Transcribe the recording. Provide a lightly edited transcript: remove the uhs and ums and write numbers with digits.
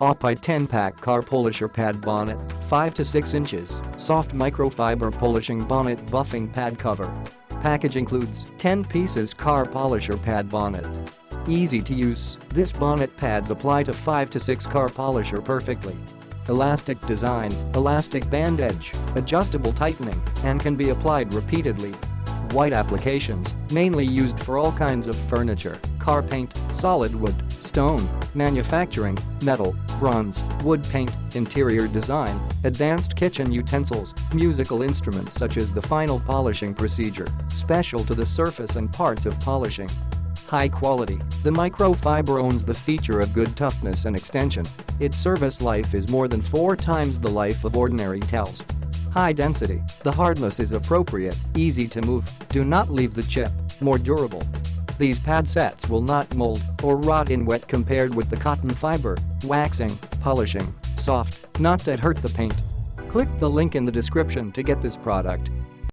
Awpeye 10-pack car polisher pad bonnet, 5 to 6 inches, soft microfiber polishing bonnet buffing pad cover. Package includes 10 pieces car polisher pad bonnet. Easy to use, this bonnet pads apply to 5 to 6 car polisher perfectly. Elastic design, elastic band edge, adjustable tightening, and can be applied repeatedly. White applications, mainly used for all kinds of furniture, car paint, solid wood, stone, manufacturing, metal, bronze, wood paint, interior design, advanced kitchen utensils, musical instruments such as the final polishing procedure, special to the surface and parts of polishing. High quality, the microfiber owns the feature of good toughness and extension. Its service life is more than 4 times the life of ordinary towels. High density, the hardness is appropriate, easy to move, do not leave the chip, more durable. These pad sets will not mold or rot in wet compared with the cotton fiber, waxing, polishing, soft, not to hurt the paint. Click the link in the description to get this product.